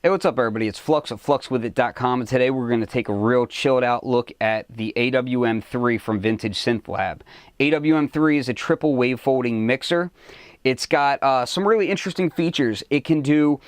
Hey, what's up everybody? It's Flux at Fluxwithit.com, and today we're going to take a real chilled out look at the AWM 3 from Vintage Synth Lab. AWM 3 is a triple wavefolding mixer. It's got some really interesting features. It can do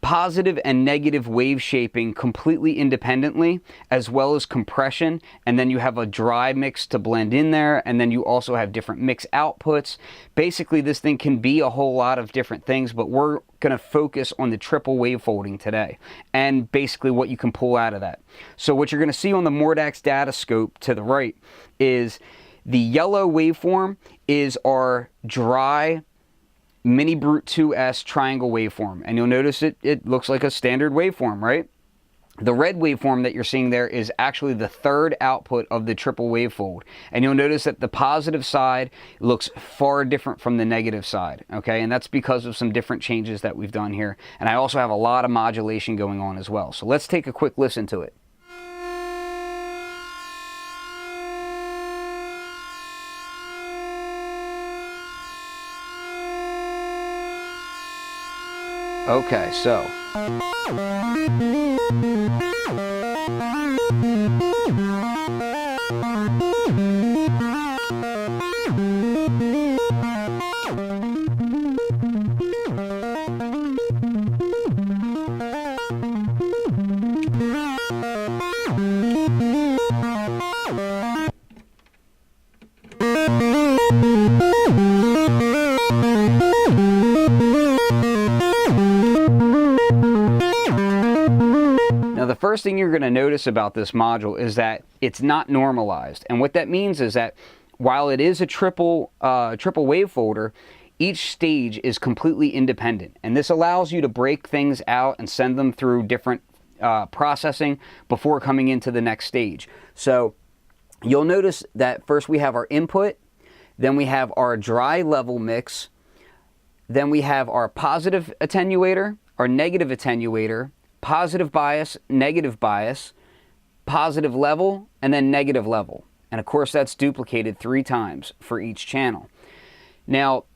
positive and negative wave shaping completely independently, as well as compression, and then you have a dry mix to blend in there, and then you also have different mix outputs. Basically, this thing can be a whole lot of different things, but we're going to focus on the triple wavefolding today, and basically what you can pull out of that. So what you're going to see on the Mordax data scope to the right is the yellow waveform is our dry Mini Brute 2S triangle waveform, and you'll notice it looks like a standard waveform, right? The red waveform that you're seeing there is actually the third output of the triple wavefold, and you'll notice that the positive side looks far different from the negative side, okay? And that's because of some different changes that we've done here, and I also have a lot of modulation going on as well. So let's take a quick listen to it. Okay, so the first thing you're going to notice about this module is that it's not normalized, and what that means is that while it is a triple wavefolder, each stage is completely independent, and this allows you to break things out and send them through different processing before coming into the next stage. So you'll notice that first we have our input, then we have our dry level mix, then we have our positive attenuator, our negative attenuator, positive bias, negative bias, positive level, and then negative level. And of course that's duplicated 3 times for each channel. Now,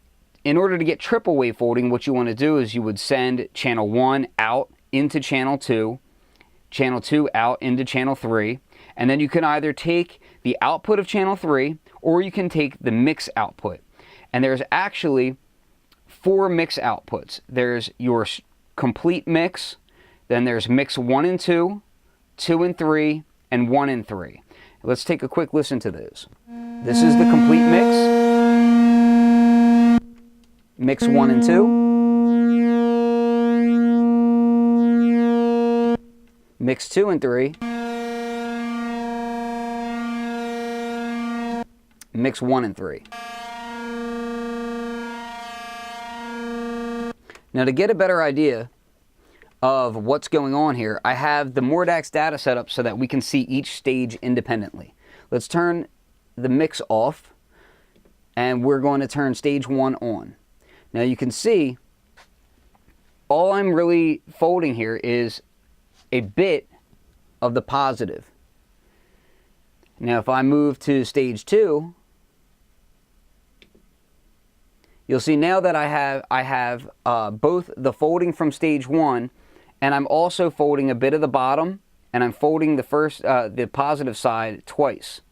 in order to get triple wavefolding, what you want to do is you would send channel 1 out into channel 2 out into channel 3, and then you can either take the output of channel 3 or you can take the mix output. And there's actually 4 mix outputs. There's your complete mix, then there's mix 1 and 2, 2 and 3, and 1 and 3. Let's take a quick listen to those. This is the complete mix. Mix 1 and 2. Mix 2 and 3. Mix 1 and 3. Now, to get a better idea of what's going on here, I have the Mordax data set up so that we can see each stage independently. Let's turn the mix off, and we're going to turn stage 1 on. Now you can see all I'm really folding here is a bit of the positive. Now if I move to stage 2, you'll see now that I have both the folding from stage 1, and I'm also folding a bit of the bottom, and I'm folding the positive side twice.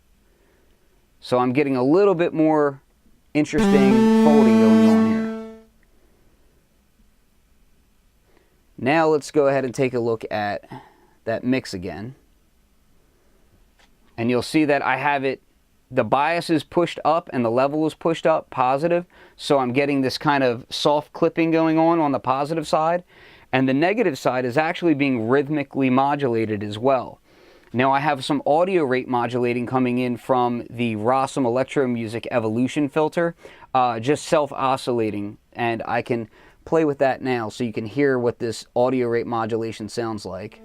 So I'm getting a little bit more interesting folding going on here. Now let's go ahead and take a look at that mix again. And you'll see that I have it, the bias is pushed up and the level is pushed up, positive. So I'm getting this kind of soft clipping going on the positive side. And the negative side is actually being rhythmically modulated as well. Now I have some audio rate modulating coming in from the Rossum Electro Music Evolution filter, just self-oscillating, and I can play with that now so you can hear what this audio rate modulation sounds like.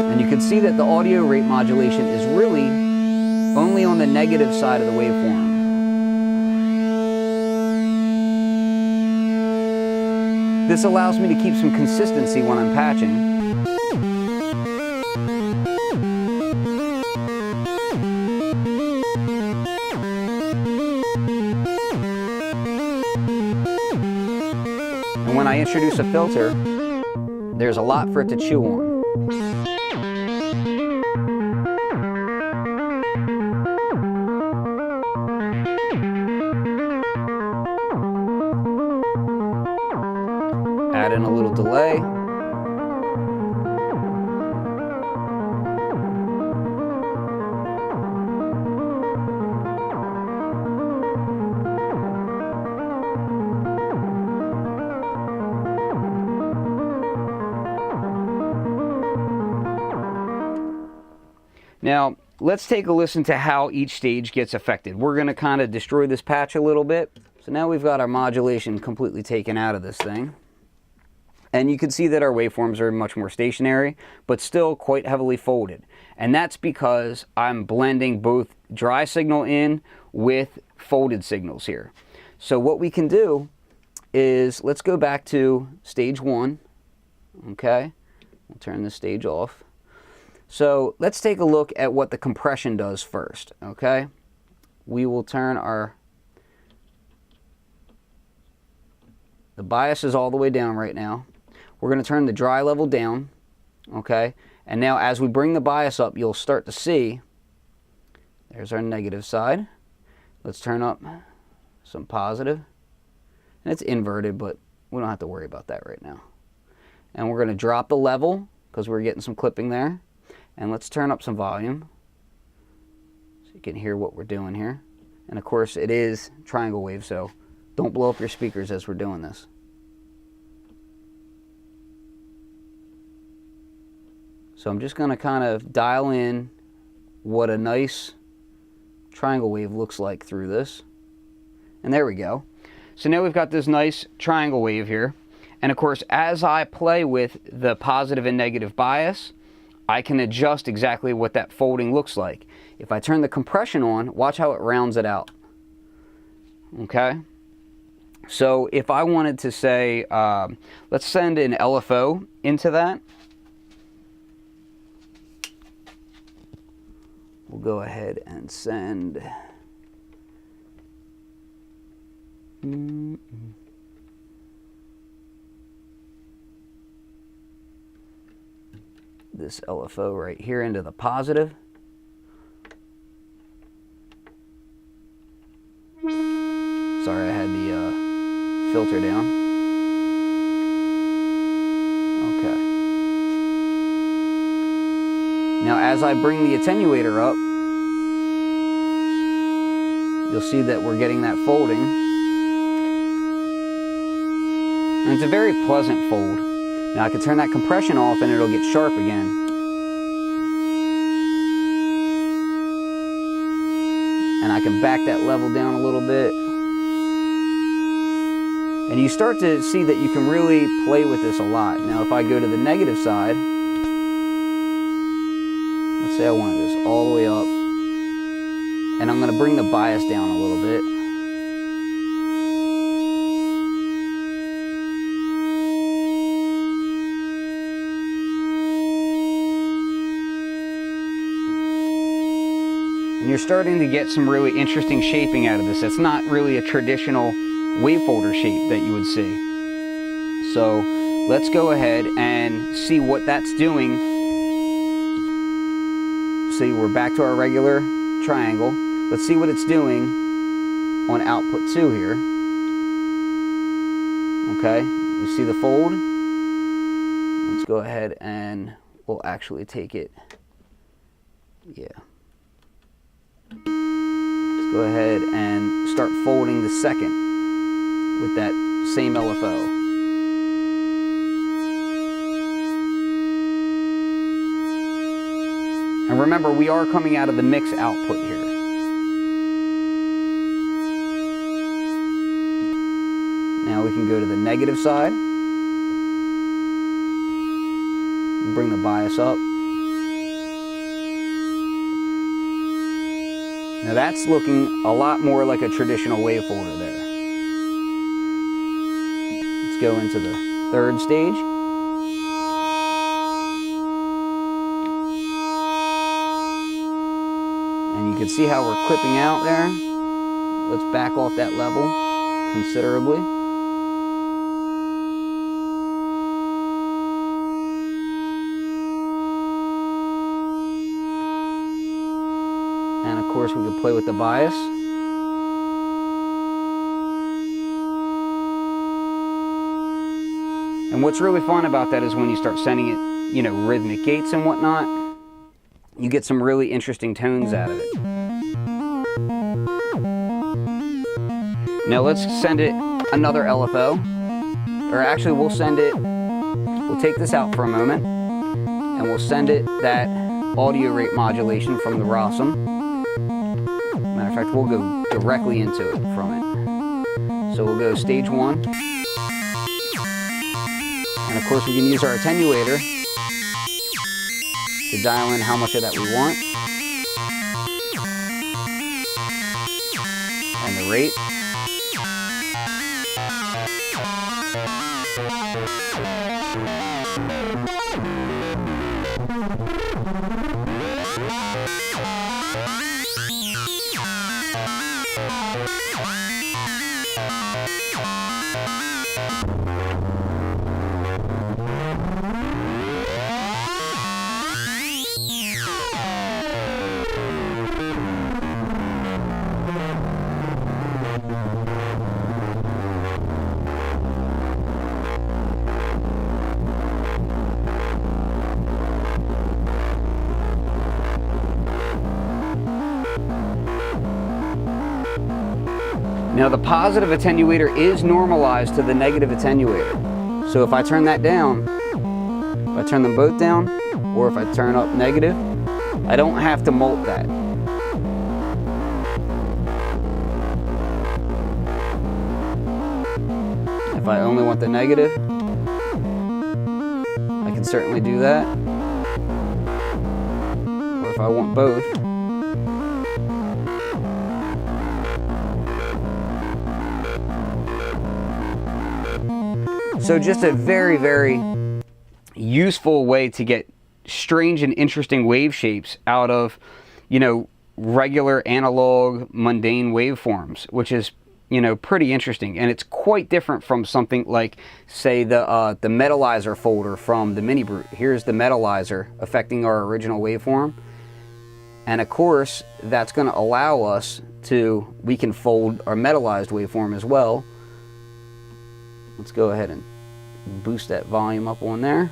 And you can see that the audio rate modulation is really only on the negative side of the waveform. This allows me to keep some consistency when I'm patching. I introduce a filter, there's a lot for it to chew on. Add in a little delay. Now, let's take a listen to how each stage gets affected. We're going to kind of destroy this patch a little bit. So now we've got our modulation completely taken out of this thing. And you can see that our waveforms are much more stationary, but still quite heavily folded. And that's because I'm blending both dry signal in with folded signals here. So what we can do is, let's go back to stage 1. Okay, we'll turn this stage off. So let's take a look at what the compression does first, okay? We will turn the bias is all the way down right now. We're going to turn the dry level down, okay? And now as we bring the bias up, you'll start to see, there's our negative side. Let's turn up some positive. And it's inverted, but we don't have to worry about that right now. And we're going to drop the level because we're getting some clipping there. And let's turn up some volume so you can hear what we're doing here. And of course it is triangle wave, so don't blow up your speakers as we're doing this. So I'm just going to kind of dial in what a nice triangle wave looks like through this. And there we go. So now we've got this nice triangle wave here. And of course, as I play with the positive and negative bias, I can adjust exactly what that folding looks like. If I turn the compression on, watch how it rounds it out. Okay? So if I wanted to say, let's send an LFO into that. We'll go ahead and send... this LFO right here into the positive. Sorry, I had the filter down. Okay. Now as I bring the attenuator up, you'll see that we're getting that folding. And it's a very pleasant fold. Now I can turn that compression off and it'll get sharp again. And I can back that level down a little bit. And you start to see that you can really play with this a lot. Now if I go to the negative side, let's say I wanted this all the way up, and I'm going to bring the bias down a little bit. And you're starting to get some really interesting shaping out of this. It's not really a traditional wavefolder shape that you would see. So let's go ahead and see what that's doing. See, we're back to our regular triangle. Let's see what it's doing on output 2 here. Okay, you see the fold? Let's go ahead and we'll actually take it. Yeah. Go ahead and start folding the second with that same LFO. And remember, we are coming out of the mix output here. Now we can go to the negative side. Bring the bias up. Now that's looking a lot more like a traditional wavefolder there. Let's go into the third stage. And you can see how we're clipping out there. Let's back off that level considerably. course, we can play with the bias. And what's really fun about that is when you start sending it, you know, rhythmic gates and whatnot, you get some really interesting tones out of it. Now let's send it another LFO, or actually we'll take this out for a moment, and we'll send it that audio rate modulation from the ROSM. Matter of fact, we'll go directly into it from it. So we'll go stage 1. And of course we can use our attenuator to dial in how much of that we want. And the rate. Now the positive attenuator is normalized to the negative attenuator. So if I turn that down, if I turn them both down, or if I turn up negative, I don't have to mult that. If I only want the negative, I can certainly do that. Or if I want both, so just a very, very useful way to get strange and interesting wave shapes out of, you know, regular analog mundane waveforms, which is, you know, pretty interesting. And it's quite different from something like, say, the metalizer folder from the Mini Brute. Here's the metalizer affecting our original waveform. And of course, that's going to allow us to, we can fold our metalized waveform as well. Let's go ahead and boost that volume up on there.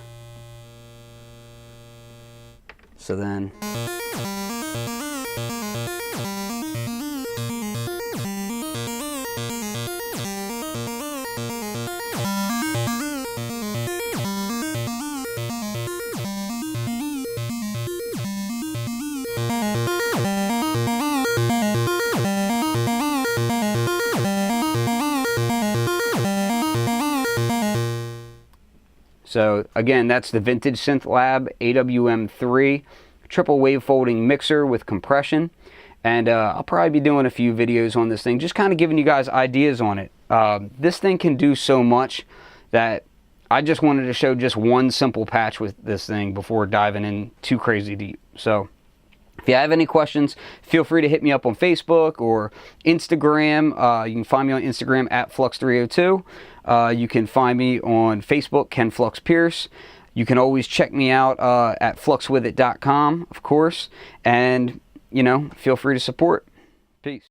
So then so again, that's the vintage Synth Lab AWM 3 triple wave folding mixer with compression. And I'll probably be doing a few videos on this thing, just kind of giving you guys ideas on it. This thing can do so much that I just wanted to show just one simple patch with this thing before diving in too crazy deep. So if you have any questions, feel free to hit me up on Facebook or Instagram. You can find me on Instagram at Flux302. You can find me on Facebook, Ken Flux Pierce. You can always check me out at fluxwithit.com, of course. And, you know, feel free to support.